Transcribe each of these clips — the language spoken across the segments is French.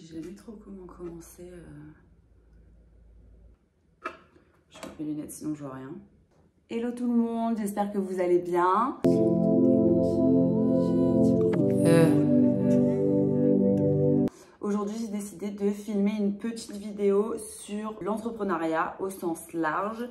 sais jamais trop comment commencer. Je mets mes lunettes sinon je vois rien. Hello tout le monde, j'espère que vous allez bien. Aujourd'hui, j'ai décidé de filmer une petite vidéo sur l'entrepreneuriat au sens large.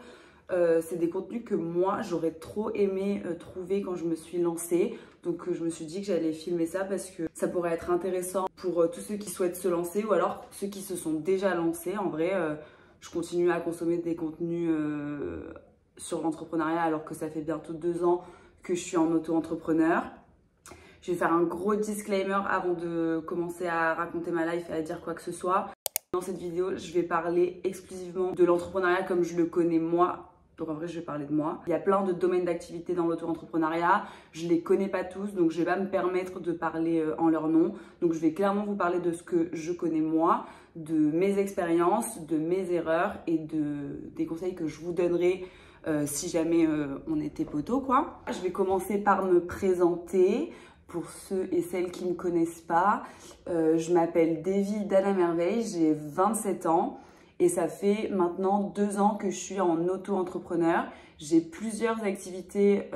C'est des contenus que moi, j'aurais trop aimé trouver quand je me suis lancée. Donc, je me suis dit que j'allais filmer ça parce que ça pourrait être intéressant pour tous ceux qui souhaitent se lancer ou alors ceux qui se sont déjà lancés. En vrai, je continue à consommer des contenus sur l'entrepreneuriat alors que ça fait bientôt 2 ans que je suis en auto-entrepreneur. Je vais faire un gros disclaimer avant de commencer à raconter ma life et à dire quoi que ce soit. Dans cette vidéo, je vais parler exclusivement de l'entrepreneuriat comme je le connais moi. Donc en vrai, je vais parler de moi. Il y a plein de domaines d'activité dans l'auto-entrepreneuriat. Je les connais pas tous, donc je vais pas me permettre de parler en leur nom. Donc je vais clairement vous parler de ce que je connais moi, de mes expériences, de mes erreurs et des conseils que je vous donnerai si jamais on était poteau, quoi. Je vais commencer par me présenter. Pour ceux et celles qui ne me connaissent pas, je m'appelle Davy Dana Merveille, j'ai 27 ans et ça fait maintenant 2 ans que je suis en auto-entrepreneur. J'ai plusieurs activités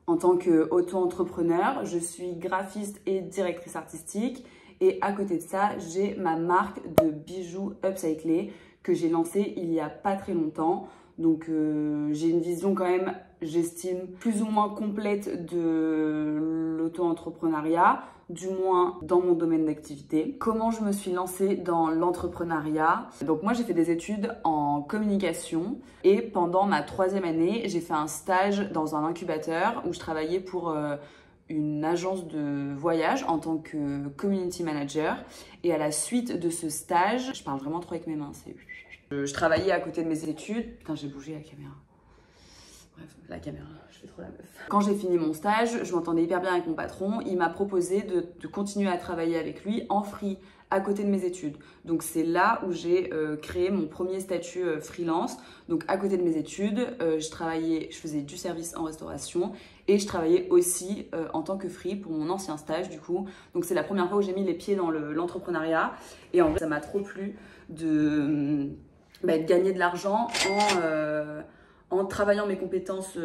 en tant qu'auto-entrepreneur. Je suis graphiste et directrice artistique et à côté de ça, j'ai ma marque de bijoux upcyclés que j'ai lancée il y a pas très longtemps. Donc j'ai une vision quand même, j'estime, plus ou moins complète de l'auto-entrepreneuriat, du moins dans mon domaine d'activité. Comment je me suis lancée dans l'entrepreneuriat? Donc moi j'ai fait des études en communication et pendant ma 3e année, j'ai fait un stage dans un incubateur où je travaillais pour une agence de voyage en tant que community manager. Et à la suite de ce stage, je parle vraiment trop avec mes mains, c'est... Je travaillais à côté de mes études. Putain, j'ai bougé la caméra. Bref, la caméra, je fais trop la meuf. Quand j'ai fini mon stage, je m'entendais hyper bien avec mon patron. Il m'a proposé de continuer à travailler avec lui en free à côté de mes études. Donc c'est là où j'ai créé mon premier statut freelance. Donc à côté de mes études, je faisais du service en restauration et je travaillais aussi en tant que free pour mon ancien stage du coup. Donc c'est la première fois où j'ai mis les pieds dans l'entrepreneuriat et en fait ça m'a trop plu de gagner de l'argent en travaillant mes compétences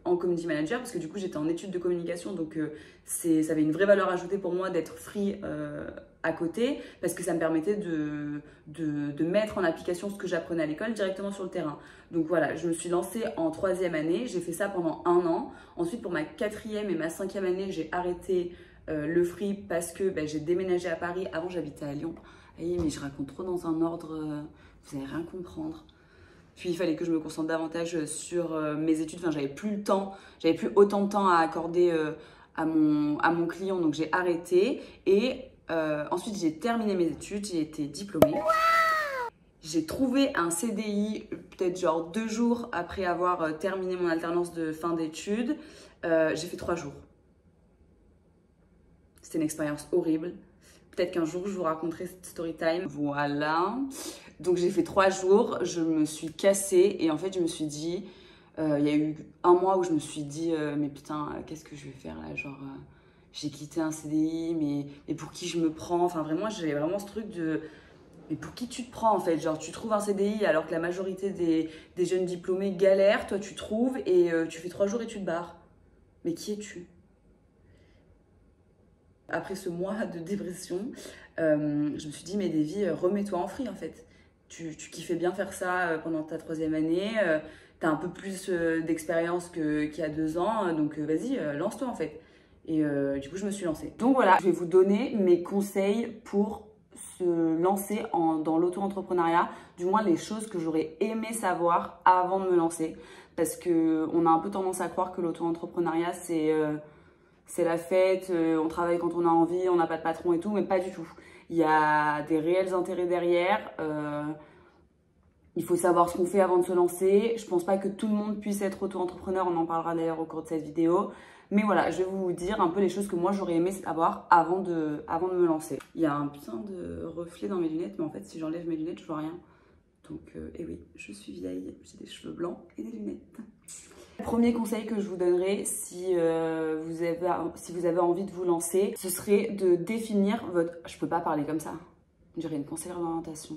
en community manager parce que du coup j'étais en études de communication donc ça avait une vraie valeur ajoutée pour moi d'être free à côté parce que ça me permettait de mettre en application ce que j'apprenais à l'école directement sur le terrain. Donc voilà, je me suis lancée en 3e année, j'ai fait ça pendant 1 an. Ensuite pour ma 4e et ma 5e année, j'ai arrêté le free parce que j'ai déménagé à Paris. Avant j'habitais à Lyon. Hey, mais je raconte trop dans un ordre, vous allez rien comprendre. Puis il fallait que je me concentre davantage sur mes études. Enfin, j'avais plus le temps, j'avais plus autant de temps à accorder à mon client, donc j'ai arrêté. Et ensuite, j'ai terminé mes études, j'ai été diplômée. J'ai trouvé un CDI peut-être genre 2 jours après avoir terminé mon alternance de fin d'études. J'ai fait 3 jours. C'était une expérience horrible. Peut-être qu'un jour, je vous raconterai cette story time. Voilà. Donc, j'ai fait 3 jours. Je me suis cassée. Et en fait, je me suis dit... Il y a eu 1 mois où je me suis dit... mais putain, qu'est-ce que je vais faire là? Genre, j'ai quitté un CDI. Mais pour qui je me prends? Enfin, vraiment, j'avais vraiment ce truc de... Mais pour qui tu te prends en fait? Genre, tu trouves un CDI alors que la majorité des jeunes diplômés galèrent. Toi, tu trouves et tu fais 3 jours et tu te barres. Mais qui es-tu? Après ce mois de dépression, je me suis dit, mais Davy, remets-toi en free en fait. Tu kiffais bien faire ça pendant ta 3e année, t'as un peu plus d'expérience qu'il y a 2 ans, donc vas-y, lance-toi en fait. Et du coup, je me suis lancée. Donc voilà, je vais vous donner mes conseils pour se lancer dans l'auto-entrepreneuriat, du moins les choses que j'aurais aimé savoir avant de me lancer. Parce qu'on a un peu tendance à croire que l'auto-entrepreneuriat, c'est la fête, on travaille quand on a envie, on n'a pas de patron et tout, mais pas du tout. Il y a des réels intérêts derrière. Il faut savoir ce qu'on fait avant de se lancer. Je pense pas que tout le monde puisse être auto-entrepreneur, on en parlera d'ailleurs au cours de cette vidéo. Mais voilà, je vais vous dire un peu les choses que moi j'aurais aimé savoir avant de me lancer. Il y a un putain de reflet dans mes lunettes, mais en fait si j'enlève mes lunettes, je vois rien. Donc, et oui, je suis vieille, j'ai des cheveux blancs et des lunettes. Le premier conseil que je vous donnerai si vous avez envie de vous lancer, ce serait de définir votre... Je peux pas parler comme ça, on dirait une conseillère d'orientation.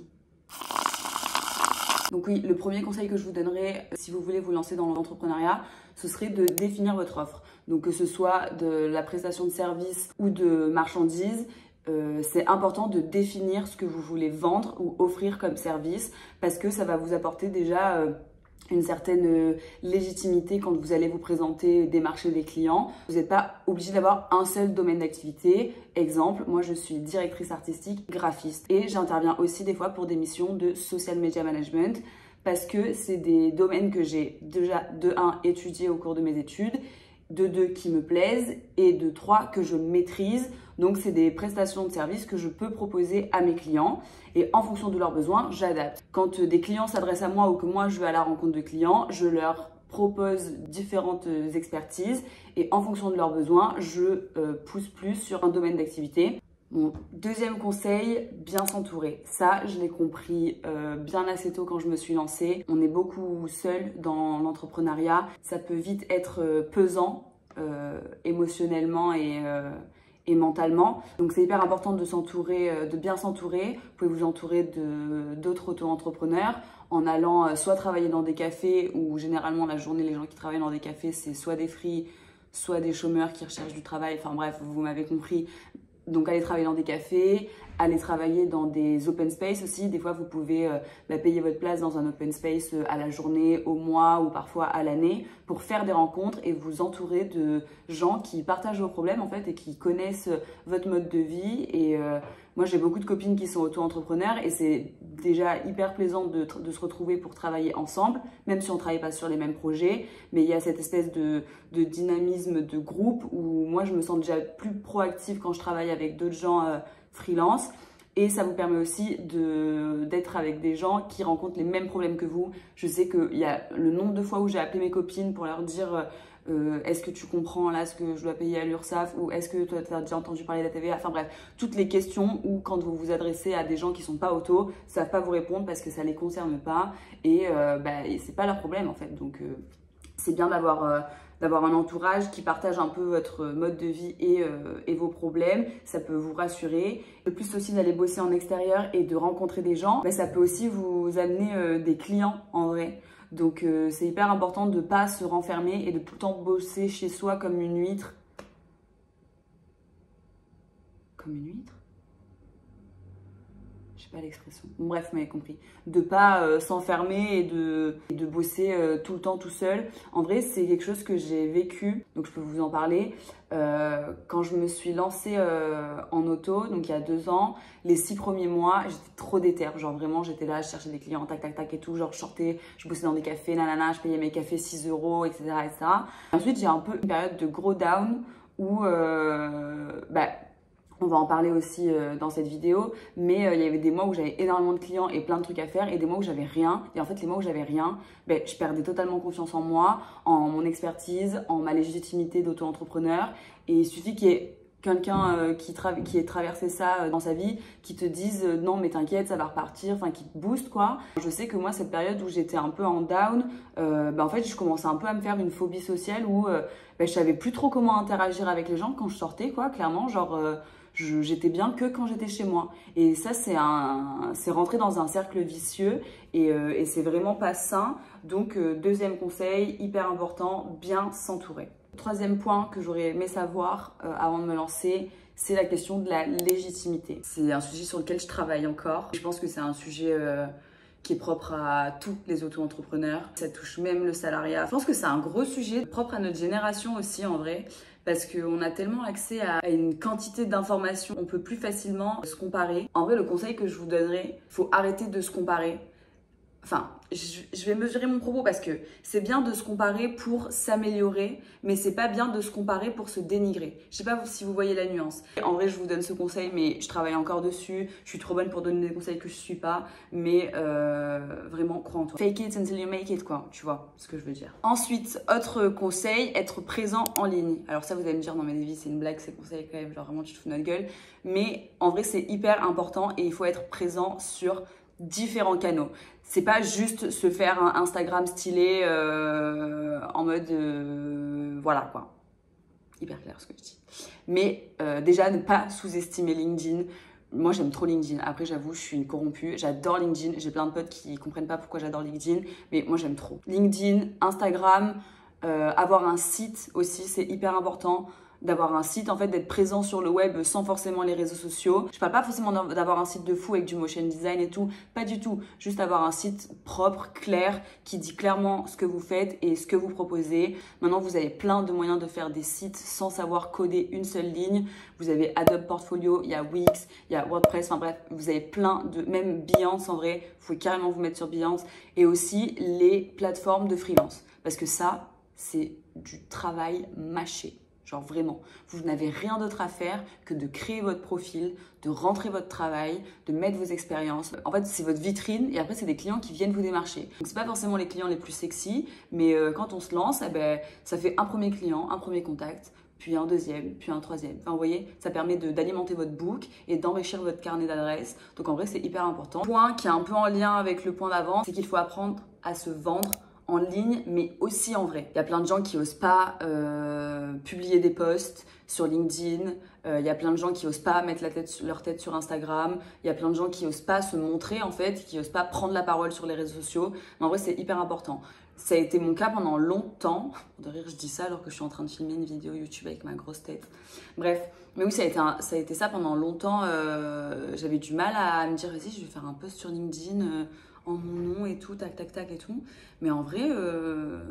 Donc oui, le premier conseil que je vous donnerai si vous voulez vous lancer dans l'entrepreneuriat, ce serait de définir votre offre. Donc que ce soit de la prestation de services ou de marchandises, c'est important de définir ce que vous voulez vendre ou offrir comme service parce que ça va vous apporter déjà une certaine légitimité quand vous allez vous présenter, démarcher des clients. Vous n'êtes pas obligé d'avoir un seul domaine d'activité. Exemple, moi je suis directrice artistique, graphiste et j'interviens aussi des fois pour des missions de social media management parce que c'est des domaines que j'ai déjà de 1 étudié au cours de mes études, de 2 qui me plaisent et de 3 que je maîtrise. Donc c'est des prestations de services que je peux proposer à mes clients et en fonction de leurs besoins, j'adapte. Quand des clients s'adressent à moi ou que moi je vais à la rencontre de clients, je leur propose différentes expertises et en fonction de leurs besoins, je pousse plus sur un domaine d'activité. Mon deuxième conseil, bien s'entourer. Ça, je l'ai compris bien assez tôt quand je me suis lancée. On est beaucoup seul dans l'entrepreneuriat. Ça peut vite être pesant émotionnellement et mentalement. Donc c'est hyper important de s'entourer, de bien s'entourer. Vous pouvez vous entourer d'autres auto-entrepreneurs en allant soit travailler dans des cafés où généralement la journée, les gens qui travaillent dans des cafés, c'est soit des free, soit des chômeurs qui recherchent du travail. Enfin bref, vous m'avez compris. Donc aller travailler dans des cafés, aller travailler dans des open space aussi. Des fois, vous pouvez payer votre place dans un open space à la journée, au mois ou parfois à l'année pour faire des rencontres et vous entourer de gens qui partagent vos problèmes en fait et qui connaissent votre mode de vie. Et moi, j'ai beaucoup de copines qui sont auto-entrepreneurs et c'est déjà hyper plaisant de se retrouver pour travailler ensemble, même si on ne travaille pas sur les mêmes projets. Mais il y a cette espèce de dynamisme de groupe où moi, je me sens déjà plus proactive quand je travaille avec d'autres gens freelance. Et ça vous permet aussi d'être avec des gens qui rencontrent les mêmes problèmes que vous. Je sais qu'il y a le nombre de fois où j'ai appelé mes copines pour leur dire est-ce que tu comprends là ce que je dois payer à l'URSSAF ou est-ce que toi tu as déjà entendu parler de la TVA. Enfin bref, toutes les questions où quand vous vous adressez à des gens qui sont pas auto, ils savent pas vous répondre parce que ça les concerne pas et c'est pas leur problème en fait. Donc c'est bien d'avoir un entourage qui partage un peu votre mode de vie et vos problèmes. Ça peut vous rassurer. Le plus aussi d'aller bosser en extérieur et de rencontrer des gens, ça peut aussi vous amener des clients en vrai. Donc c'est hyper important de ne pas se renfermer et de tout le temps bosser chez soi comme une huître. Comme une huître ? Je sais pas l'expression. Bref, vous m'avez compris. De pas s'enfermer et de bosser tout le temps tout seul. En vrai, c'est quelque chose que j'ai vécu, donc je peux vous en parler. Quand je me suis lancée en auto, donc il y a 2 ans, les 6 premiers mois, j'étais trop déter. Genre vraiment, j'étais là, je cherchais des clients, tac, tac, tac et tout. Genre je sortais, je bossais dans des cafés, nanana, je payais mes cafés 6 €, etc., etc. Ensuite, j'ai un peu une période de gros down où on va en parler aussi dans cette vidéo, mais il y avait des mois où j'avais énormément de clients et plein de trucs à faire et des mois où j'avais rien. Et en fait, les mois où j'avais rien, je perdais totalement confiance en moi, en mon expertise, en ma légitimité d'auto-entrepreneur. Et il suffit qu'il y ait quelqu'un qui ait traversé ça dans sa vie, qui te dise non mais t'inquiète, ça va repartir, enfin qui te booste quoi. Je sais que moi, cette période où j'étais un peu en down, en fait, je commençais un peu à me faire une phobie sociale où je savais plus trop comment interagir avec les gens quand je sortais quoi, clairement, genre... j'étais bien que quand j'étais chez moi. Et ça, c'est rentré dans un cercle vicieux et c'est vraiment pas sain. Donc, deuxième conseil, hyper important, bien s'entourer. Troisième point que j'aurais aimé savoir avant de me lancer, c'est la question de la légitimité. C'est un sujet sur lequel je travaille encore. Je pense que c'est un sujet qui est propre à tous les auto-entrepreneurs. Ça touche même le salariat. Je pense que c'est un gros sujet propre à notre génération aussi en vrai. Parce qu'on a tellement accès à une quantité d'informations, on peut plus facilement se comparer. En vrai, le conseil que je vous donnerais, il faut arrêter de se comparer. Enfin, je vais mesurer mon propos parce que c'est bien de se comparer pour s'améliorer, mais c'est pas bien de se comparer pour se dénigrer. Je sais pas si vous voyez la nuance. En vrai, je vous donne ce conseil, mais je travaille encore dessus. Je suis trop bonne pour donner des conseils que je suis pas, mais vraiment, crois en toi. Fake it until you make it, quoi. Tu vois ce que je veux dire. Ensuite, autre conseil, être présent en ligne. Alors ça, vous allez me dire, non mais Davy, c'est une blague, ces conseils quand même, genre vraiment tu te fous de notre gueule. Mais en vrai, c'est hyper important et il faut être présent sur différents canaux. C'est pas juste se faire un Instagram stylé en mode voilà quoi. Hyper clair ce que je dis. Mais déjà, ne pas sous-estimer LinkedIn. Moi, j'aime trop LinkedIn. Après, j'avoue, je suis une corrompue. J'adore LinkedIn. J'ai plein de potes qui comprennent pas pourquoi j'adore LinkedIn. Mais moi, j'aime trop. LinkedIn, Instagram, avoir un site aussi, c'est hyper important. D'avoir un site, en fait, d'être présent sur le web sans forcément les réseaux sociaux. Je parle pas forcément d'avoir un site de fou avec du motion design et tout, pas du tout. Juste avoir un site propre, clair, qui dit clairement ce que vous faites et ce que vous proposez. Maintenant, vous avez plein de moyens de faire des sites sans savoir coder une seule ligne. Vous avez Adobe Portfolio, il y a Wix, il y a WordPress, enfin bref, vous avez plein de... Même Behance, en vrai, vous pouvez carrément vous mettre sur Behance. Et aussi les plateformes de freelance. Parce que ça, c'est du travail mâché. Genre vraiment, vous n'avez rien d'autre à faire que de créer votre profil, de rentrer votre travail, de mettre vos expériences. En fait, c'est votre vitrine et après, c'est des clients qui viennent vous démarcher. Donc, c'est pas forcément les clients les plus sexy, mais quand on se lance, eh ben, ça fait un premier client, un premier contact, puis un deuxième, puis un troisième. Enfin, vous voyez, ça permet d'alimenter votre book et d'enrichir votre carnet d'adresses. Donc, en vrai, c'est hyper important. Point qui est un peu en lien avec le point d'avant, c'est qu'il faut apprendre à se vendre en ligne, mais aussi en vrai. Il y a plein de gens qui n'osent pas publier des posts sur LinkedIn. Il y a plein de gens qui n'osent pas mettre leur tête sur Instagram. Il y a plein de gens qui n'osent pas se montrer, en fait, qui n'osent pas prendre la parole sur les réseaux sociaux. Mais en vrai, c'est hyper important. Ça a été mon cas pendant longtemps. De rire, je dis ça alors que je suis en train de filmer une vidéo YouTube avec ma grosse tête. Bref, mais oui, ça a été ça pendant longtemps. J'avais du mal à me dire, vas-y, je vais faire un post sur LinkedIn en mon nom et tout, tac, tac, tac et tout. Mais en vrai,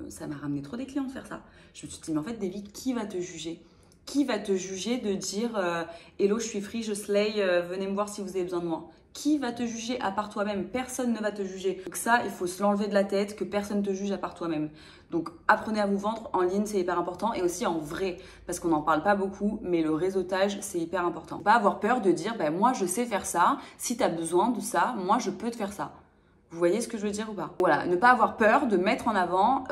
ça m'a ramené trop des clients de faire ça. Je me suis dit, mais en fait, Davy, qui va te juger? Qui va te juger de dire hello, je suis free, je slay, venez me voir si vous avez besoin de moi? Qui va te juger à part toi-même? Personne ne va te juger. Donc ça, il faut se l'enlever de la tête, que personne ne te juge à part toi-même. Donc apprenez à vous vendre en ligne, c'est hyper important. Et aussi en vrai, parce qu'on n'en parle pas beaucoup, mais le réseautage, c'est hyper important. Pas avoir peur de dire, ben, moi, je sais faire ça. Si tu as besoin de ça, moi, je peux te faire ça. Vous voyez ce que je veux dire ou pas? Voilà, ne pas avoir peur de mettre en avant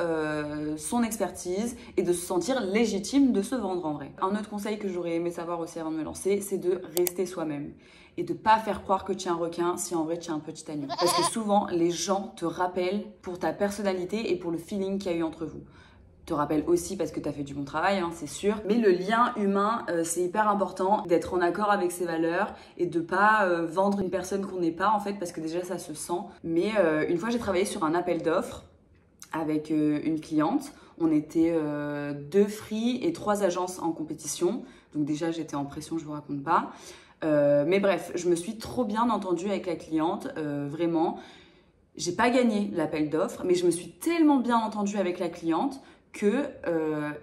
son expertise et de se sentir légitime de se vendre en vrai. Un autre conseil que j'aurais aimé savoir aussi avant de me lancer, c'est de rester soi-même et de pas faire croire que tu es un requin si en vrai tu es un petit agneau. Parce que souvent, les gens te rappellent pour ta personnalité et pour le feeling qu'il y a eu entre vous. Te rappelle aussi parce que tu as fait du bon travail, hein, c'est sûr. Mais le lien humain, c'est hyper important d'être en accord avec ses valeurs et de pas vendre une personne qu'on n'est pas en fait parce que déjà ça se sent. Mais une fois j'ai travaillé sur un appel d'offres avec une cliente. On était 2 free et 3 agences en compétition. Donc déjà j'étais en pression, je vous raconte pas. Mais bref, je me suis trop bien entendue avec la cliente, vraiment. J'ai pas gagné l'appel d'offres, mais je me suis tellement bien entendue avec la cliente que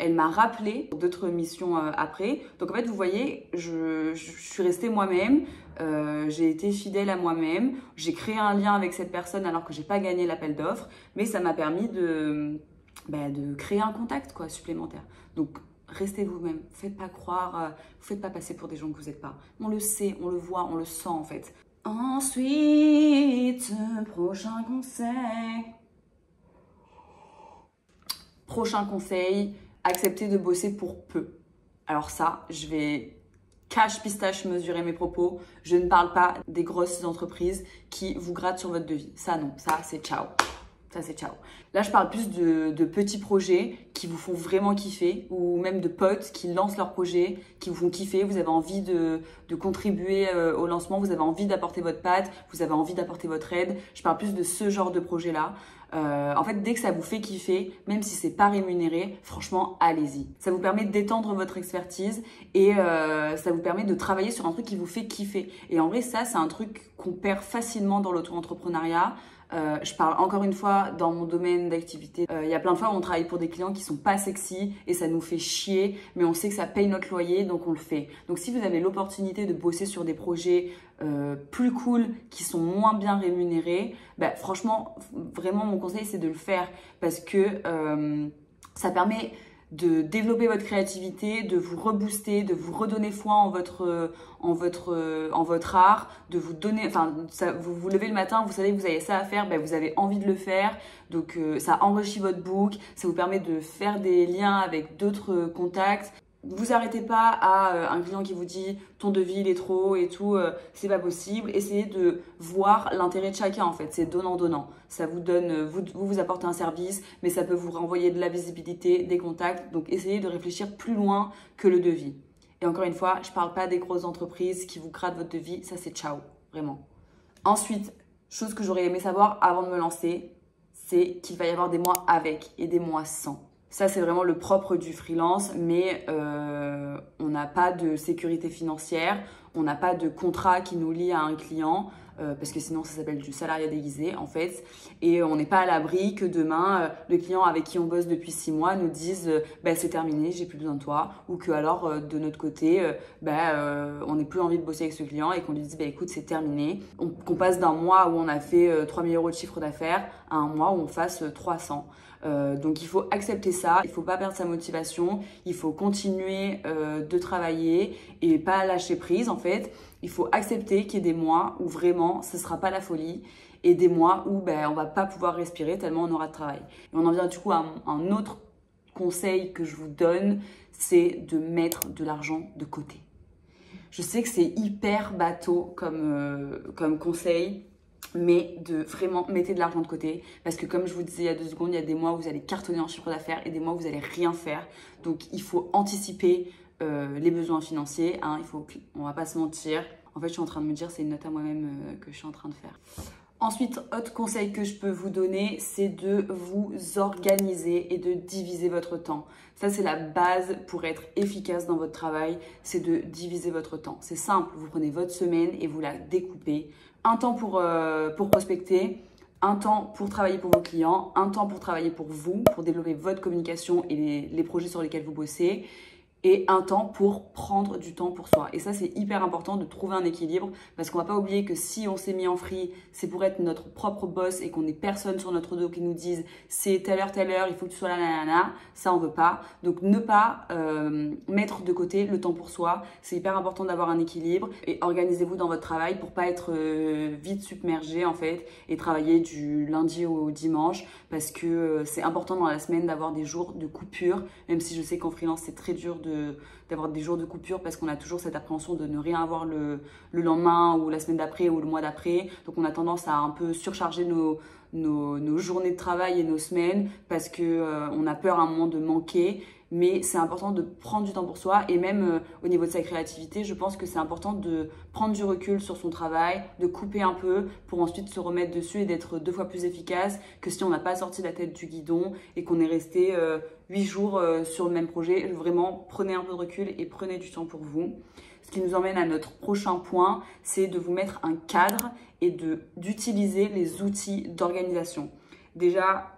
elle m'a rappelé pour d'autres missions après. Donc en fait, vous voyez, je suis restée moi-même, j'ai été fidèle à moi-même, j'ai créé un lien avec cette personne alors que j'ai pas gagné l'appel d'offres, mais ça m'a permis de créer un contact quoi, supplémentaire. Donc restez vous-même, faites pas croire, faites pas passer pour des gens que vous n'êtes pas. On le sait, on le voit, on le sent en fait. Ensuite, prochain conseil. Prochain conseil, accepter de bosser pour peu. Alors ça, je vais cache pistache mesurer mes propos. Je ne parle pas des grosses entreprises qui vous grattent sur votre devis. Ça non, ça c'est ciao. Ça c'est ciao. Là, je parle plus de petits projets qui vous font vraiment kiffer ou même de potes qui lancent leurs projets, qui vous font kiffer. Vous avez envie de contribuer au lancement, vous avez envie d'apporter votre patte, vous avez envie d'apporter votre aide. Je parle plus de ce genre de projet-là. En fait, dès que ça vous fait kiffer, même si c'est pas rémunéré, franchement, allez-y. Ça vous permet d'étendre votre expertise et ça vous permet de travailler sur un truc qui vous fait kiffer. Et en vrai, ça, c'est un truc qu'on perd facilement dans l'auto-entrepreneuriat. Je parle encore une fois dans mon domaine d'activité. Il y a plein de fois où on travaille pour des clients qui sont pas sexy et ça nous fait chier, mais on sait que ça paye notre loyer, donc on le fait. Donc si vous avez l'opportunité de bosser sur des projets plus cool, qui sont moins bien rémunérés, bah, franchement, vraiment mon conseil c'est de le faire parce que ça permet de développer votre créativité, de vous rebooster, de vous redonner foi en votre art, de vous donner, enfin, vous vous levez le matin, vous savez que vous avez ça à faire, ben vous avez envie de le faire, donc ça enrichit votre book, ça vous permet de faire des liens avec d'autres contacts. Vous arrêtez pas à un client qui vous dit ton devis il est trop haut et tout, c'est pas possible. Essayez de voir l'intérêt de chacun en fait, c'est donnant-donnant. Ça vous donne, vous apportez un service, mais ça peut vous renvoyer de la visibilité, des contacts. Donc essayez de réfléchir plus loin que le devis. Et encore une fois, je parle pas des grosses entreprises qui vous grattent votre devis, ça c'est ciao, vraiment. Ensuite, chose que j'aurais aimé savoir avant de me lancer, c'est qu'il va y avoir des mois avec et des mois sans. Ça, c'est vraiment le propre du freelance, mais on n'a pas de sécurité financière, on n'a pas de contrat qui nous lie à un client, parce que sinon ça s'appelle du salariat déguisé en fait, et on n'est pas à l'abri que demain, le client avec qui on bosse depuis 6 mois nous dise bah, c'est terminé, j'ai plus besoin de toi, ou que alors de notre côté, on n'ait plus envie de bosser avec ce client et qu'on lui dise bah, écoute c'est terminé, qu'on passe d'un mois où on a fait 3 000 € de chiffre d'affaires à un mois où on fasse 300. Donc il faut accepter ça, il faut pas perdre sa motivation, il faut continuer de travailler et pas lâcher prise en fait. Il faut accepter qu'il y ait des mois où vraiment ce sera pas la folie et des mois où on va pas pouvoir respirer tellement on aura de travail. Et on en vient du coup à un autre conseil que je vous donne, c'est de mettre de l'argent de côté. Je sais que c'est hyper bateau comme conseil, mais de vraiment mettre de l'argent de côté parce que comme je vous disais il y a 2 secondes, il y a des mois où vous allez cartonner en chiffre d'affaires et des mois où vous allez rien faire. Donc il faut anticiper les besoins financiers, hein. On va pas se mentir. En fait, je suis en train de me dire, c'est une note à moi-même que je suis en train de faire. Ensuite, autre conseil que je peux vous donner, c'est de vous organiser et de diviser votre temps. Ça, c'est la base pour être efficace dans votre travail, c'est de diviser votre temps. C'est simple, vous prenez votre semaine et vous la découpez. Un temps pour prospecter, un temps pour travailler pour vos clients, un temps pour travailler pour vous, pour développer votre communication et les projets sur lesquels vous bossez, et un temps pour prendre du temps pour soi. Et ça, c'est hyper important de trouver un équilibre parce qu'on ne va pas oublier que si on s'est mis en free, c'est pour être notre propre boss et qu'on n'ait personne sur notre dos qui nous dise c'est telle heure, il faut que tu sois là, nanana. Ça, on veut pas. Donc, ne pas mettre de côté le temps pour soi. C'est hyper important d'avoir un équilibre et organisez-vous dans votre travail pour pas être vite submergé en fait et travailler du lundi au dimanche parce que c'est important dans la semaine d'avoir des jours de coupure, même si je sais qu'en freelance, c'est très dur d'avoir des jours de coupure parce qu'on a toujours cette appréhension de ne rien avoir le lendemain ou la semaine d'après ou le mois d'après. Donc on a tendance à un peu surcharger nos journées de travail et nos semaines parce qu'on a peur à un moment de manquer. Mais c'est important de prendre du temps pour soi et même au niveau de sa créativité, je pense que c'est important de prendre du recul sur son travail, de couper un peu pour ensuite se remettre dessus et d'être 2 fois plus efficace que si on n'a pas sorti la tête du guidon et qu'on est resté 8 jours sur le même projet. Vraiment, prenez un peu de recul et prenez du temps pour vous. Ce qui nous emmène à notre prochain point, c'est de vous mettre un cadre et d'utiliser les outils d'organisation. Déjà,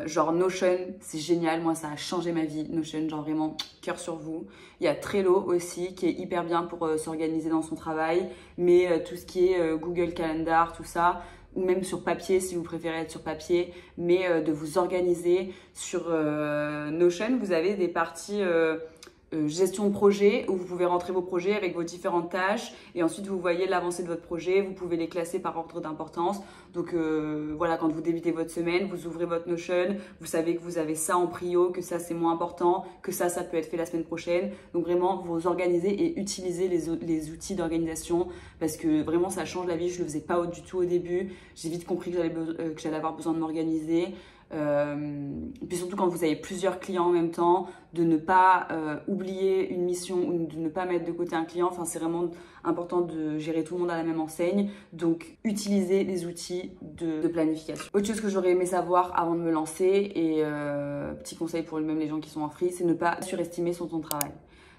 genre Notion, c'est génial, moi ça a changé ma vie, Notion, genre vraiment cœur sur vous. Il y a Trello aussi qui est hyper bien pour s'organiser dans son travail, mais tout ce qui est Google Calendar, tout ça, ou même sur papier si vous préférez être sur papier, mais de vous organiser sur Notion, vous avez des parties gestion de projet où vous pouvez rentrer vos projets avec vos différentes tâches et ensuite vous voyez l'avancée de votre projet, vous pouvez les classer par ordre d'importance. Donc voilà, quand vous débutez votre semaine, vous ouvrez votre Notion, vous savez que vous avez ça en prio, que ça c'est moins important, que ça peut être fait la semaine prochaine. Donc vraiment vous organisez et utilisez les outils d'organisation parce que vraiment ça change la vie. Je le faisais pas du tout au début, j'ai vite compris que j'allais avoir besoin de m'organiser. Et puis surtout quand vous avez plusieurs clients en même temps, de ne pas oublier une mission ou de ne pas mettre de côté un client. Enfin, c'est vraiment important de gérer tout le monde à la même enseigne. Donc, utilisez les outils de planification. Autre chose que j'aurais aimé savoir avant de me lancer, et petit conseil pour même les gens qui sont en free, c'est ne pas surestimer son temps de travail.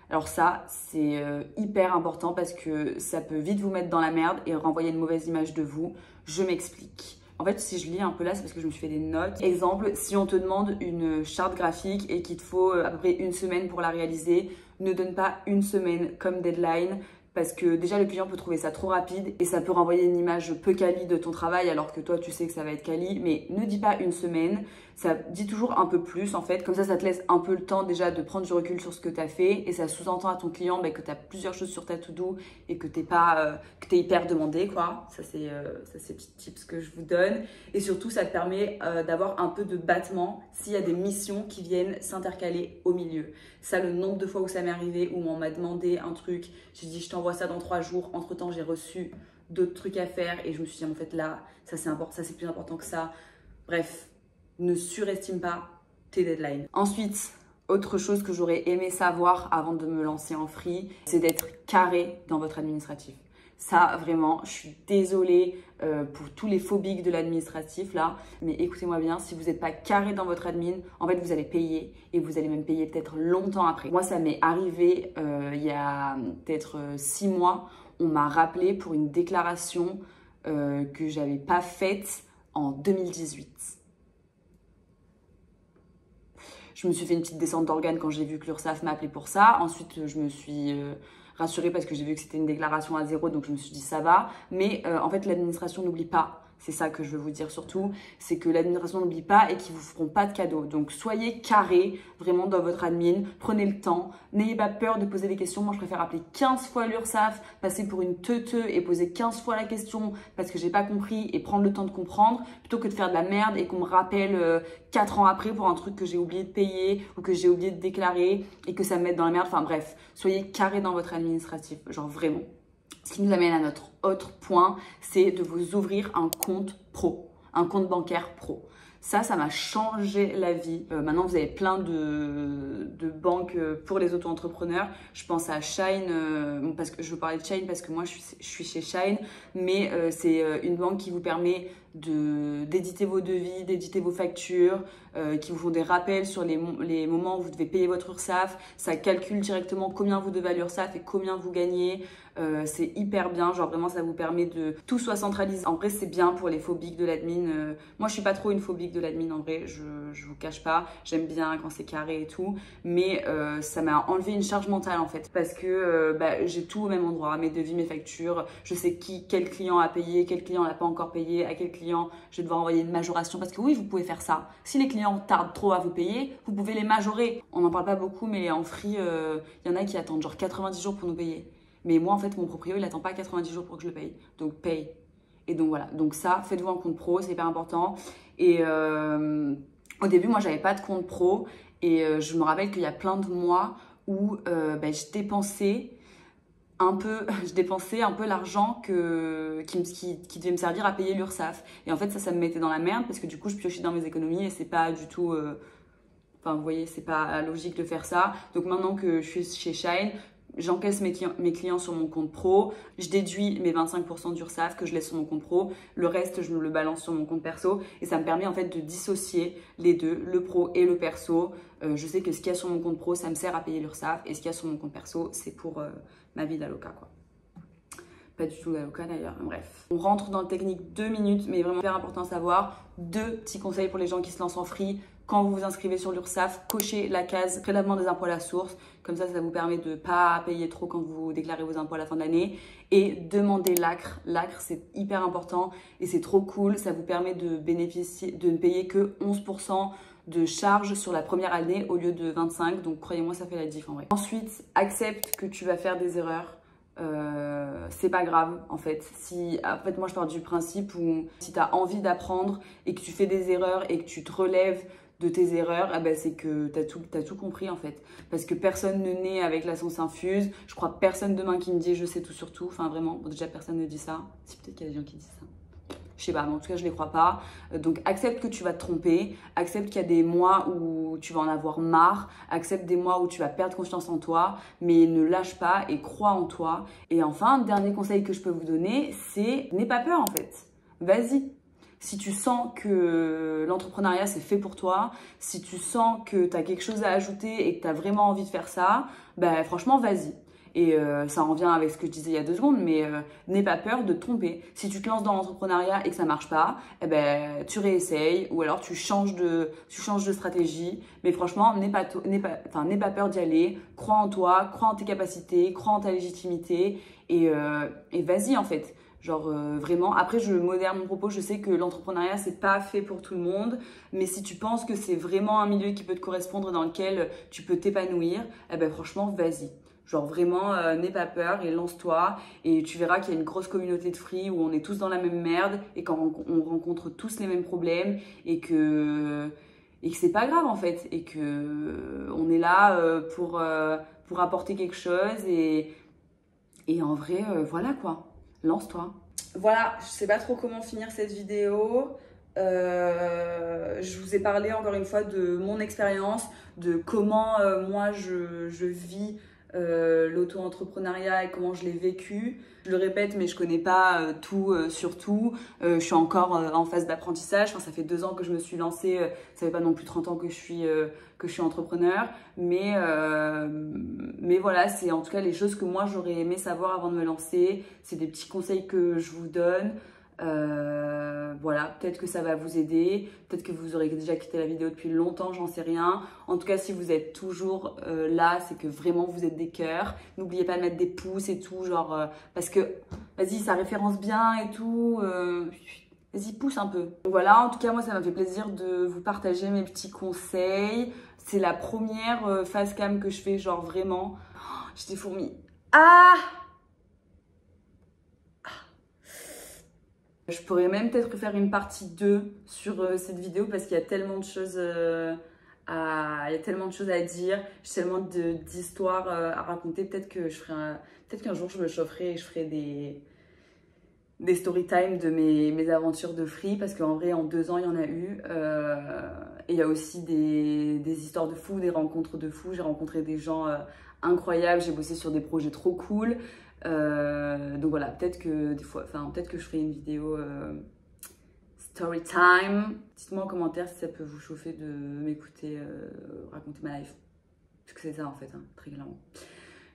Alors ça, c'est hyper important parce que ça peut vite vous mettre dans la merde et renvoyer une mauvaise image de vous. Je m'explique. En fait, si je lis un peu là, c'est parce que je me suis fait des notes. Exemple, si on te demande une charte graphique et qu'il te faut à peu près 1 semaine pour la réaliser, ne donne pas 1 semaine comme deadline parce que déjà le client peut trouver ça trop rapide et ça peut renvoyer une image peu quali de ton travail alors que toi tu sais que ça va être quali. Mais ne dis pas une semaine, ça dit toujours un peu plus en fait. Comme ça te laisse un peu le temps déjà de prendre du recul sur ce que tu as fait et ça sous-entend à ton client que tu as plusieurs choses sur ta to-do et que tu es hyper demandé quoi. Ça c'est petits tips que je vous donne. Et surtout ça te permet d'avoir un peu de battement s'il y a des missions qui viennent s'intercaler au milieu. Ça, le nombre de fois où ça m'est arrivé, où on m'a demandé un truc, j'ai dit je t'envoie ça dans 3 jours, entre temps j'ai reçu d'autres trucs à faire et je me suis dit en fait là, ça c'est plus important que ça. Bref, ne surestime pas tes deadlines. Ensuite, autre chose que j'aurais aimé savoir avant de me lancer en free, c'est d'être carré dans votre administratif. Ça, vraiment, je suis désolée pour tous les phobiques de l'administratif là, mais écoutez-moi bien, si vous n'êtes pas carré dans votre admin, en fait, vous allez payer et vous allez même payer peut-être longtemps après. Moi, ça m'est arrivé il y a peut-être 6 mois, on m'a rappelé pour une déclaration que j'avais pas faite en 2018. Je me suis fait une petite descente d'organes quand j'ai vu que l'URSSAF m'appelait pour ça. Ensuite, je me suis rassurée parce que j'ai vu que c'était une déclaration à 0, donc je me suis dit ça va. Mais en fait, l'administration n'oublie pas. C'est ça que je veux vous dire surtout, c'est que l'administration n'oublie pas et qu'ils ne vous feront pas de cadeaux. Donc soyez carré vraiment dans votre admin, prenez le temps, n'ayez pas peur de poser des questions. Moi je préfère appeler 15 fois l'URSSAF, passer pour une teuteux et poser 15 fois la question parce que j'ai pas compris et prendre le temps de comprendre plutôt que de faire de la merde et qu'on me rappelle 4 ans après pour un truc que j'ai oublié de payer ou que j'ai oublié de déclarer et que ça me mette dans la merde. Enfin bref, soyez carré dans votre administratif, genre vraiment. Ce qui nous amène à notre autre point, c'est de vous ouvrir un compte pro, un compte bancaire pro. Ça m'a changé la vie. Maintenant, vous avez plein de banques pour les auto-entrepreneurs. Je pense à Shine, parce que je veux parler de Shine parce que moi, je suis chez Shine, mais c'est une banque qui vous permet d'éditer vos devis, d'éditer vos factures, qui vous font des rappels sur les moments où vous devez payer votre URSSAF. Ça calcule directement combien vous devez à l'URSSAF et combien vous gagnez. C'est hyper bien, genre vraiment ça vous permet de tout soit centralisé. En vrai c'est bien pour les phobiques de l'admin. Moi je suis pas trop une phobique de l'admin en vrai, je vous cache pas. J'aime bien quand c'est carré et tout, mais ça m'a enlevé une charge mentale en fait parce que j'ai tout au même endroit, mes devis, mes factures. Je sais quel client a payé, quel client l'a pas encore payé, à quel client je vais devoir envoyer une majoration parce que oui vous pouvez faire ça. Si les clients tardent trop à vous payer, vous pouvez les majorer. On n'en parle pas beaucoup mais en free, y en a qui attendent genre 90 jours pour nous payer. Mais moi, en fait, mon proprio, il n'attend pas 90 jours pour que je le paye. Donc, paye. Et donc, voilà. Donc, ça, faites-vous un compte pro, c'est hyper important. Et au début, moi, j'avais pas de compte pro. Et je me rappelle qu'il y a plein de mois où je dépensais un peu l'argent qui devait me servir à payer l'URSSAF. Et en fait, ça me mettait dans la merde parce que du coup, je piochais dans mes économies et c'est pas du tout... Enfin, vous voyez, c'est pas logique de faire ça. Donc, maintenant que je suis chez Shine... J'encaisse mes clients sur mon compte pro, je déduis mes 25% d'URSSAF que je laisse sur mon compte pro, le reste je me le balance sur mon compte perso et ça me permet en fait de dissocier les deux, le pro et le perso. Je sais que ce qu'il y a sur mon compte pro, ça me sert à payer l'URSSAF et ce qu'il y a sur mon compte perso, c'est pour ma vie d'avocat quoi. Pas du tout d'avocat d'ailleurs, bref. On rentre dans le technique 2 minutes, mais vraiment hyper important à savoir. 2 petits conseils pour les gens qui se lancent en free. Quand vous vous inscrivez sur l'URSSAF, cochez la case prélèvement des impôts à la source. Comme ça vous permet de ne pas payer trop quand vous déclarez vos impôts à la fin de l'année. Et demandez l'ACRE. L'ACRE, c'est hyper important et c'est trop cool. Ça vous permet de ne payer que 11% de charges sur la première année au lieu de 25%. Donc croyez-moi, ça fait la diff en vrai. Ensuite, accepte que tu vas faire des erreurs. C'est pas grave en fait. Moi je pars du principe où si tu as envie d'apprendre et que tu fais des erreurs et que tu te relèves de tes erreurs, c'est que t'as tout compris en fait. Parce que personne ne naît avec la science infuse. Je crois personne demain qui me dit je sais tout sur tout. Enfin vraiment, déjà personne ne dit ça. Si peut-être qu'il y a des gens qui disent ça. Je sais pas, mais en tout cas je les crois pas. Donc accepte que tu vas te tromper, accepte qu'il y a des mois où tu vas en avoir marre, accepte des mois où tu vas perdre confiance en toi, mais ne lâche pas et crois en toi. Et enfin, dernier conseil que je peux vous donner, c'est n'aie pas peur en fait. Vas-y. Si tu sens que l'entrepreneuriat c'est fait pour toi, si tu sens que tu as quelque chose à ajouter et que tu as vraiment envie de faire ça, franchement vas-y. Et ça en revient avec ce que je disais il y a 2 secondes, mais n'aie pas peur de te tromper. Si tu te lances dans l'entrepreneuriat et que ça marche pas, eh ben, tu réessayes ou alors tu changes de stratégie. Mais franchement, n'aie pas peur d'y aller. Crois en toi, crois en tes capacités, crois en ta légitimité et vas-y en fait. Genre vraiment, après je modère mon propos, je sais que l'entrepreneuriat c'est pas fait pour tout le monde, mais si tu penses que c'est vraiment un milieu qui peut te correspondre, dans lequel tu peux t'épanouir, eh ben franchement vas-y. Genre vraiment, n'aie pas peur et lance-toi et tu verras qu'il y a une grosse communauté de free où on est tous dans la même merde et quand on rencontre tous les mêmes problèmes et que c'est pas grave en fait et que on est là pour apporter quelque chose et en vrai, voilà quoi. Lance-toi. Voilà, je sais pas trop comment finir cette vidéo. Je vous ai parlé encore une fois de mon expérience, de comment moi je vis l'auto-entrepreneuriat et comment je l'ai vécu. Je le répète, mais je connais pas tout sur tout. Je suis encore en phase d'apprentissage. Enfin, ça fait 2 ans que je me suis lancée. Ça fait pas non plus 30 ans que je suis entrepreneur. Mais voilà, c'est en tout cas les choses que moi j'aurais aimé savoir avant de me lancer. C'est des petits conseils que je vous donne. Voilà, peut-être que ça va vous aider, peut-être que vous aurez déjà quitté la vidéo depuis longtemps, j'en sais rien. En tout cas, si vous êtes toujours là, c'est que vraiment vous êtes des cœurs. N'oubliez pas de mettre des pouces et tout, genre parce que vas-y, ça référence bien et tout. Vas-y, pousse un peu. Donc voilà, en tout cas, moi, ça m'a fait plaisir de vous partager mes petits conseils. C'est la première face cam que je fais, genre vraiment. Oh, j'ai des fourmis. Ah! Je pourrais même peut-être faire une partie 2 sur cette vidéo parce qu'il y a tellement de choses il y a tellement de choses à dire, j'ai tellement d'histoires à raconter. Peut-être que peut-être qu'un jour je me chaufferai et je ferai des story time de mes aventures de free parce qu'en vrai en 2 ans il y en a eu et il y a aussi des histoires de fous, des rencontres de fous. J'ai rencontré des gens incroyables, j'ai bossé sur des projets trop cool. Donc voilà, peut-être que des fois, peut-être que je ferai une vidéo story time. Dites-moi en commentaire si ça peut vous chauffer de m'écouter raconter ma life. Parce que c'est ça en fait, hein, très clairement.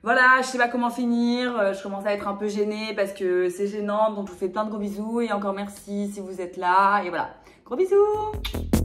Voilà, je sais pas comment finir, je commence à être un peu gênée parce que c'est gênant, donc je vous fais plein de gros bisous et encore merci si vous êtes là et voilà, gros bisous.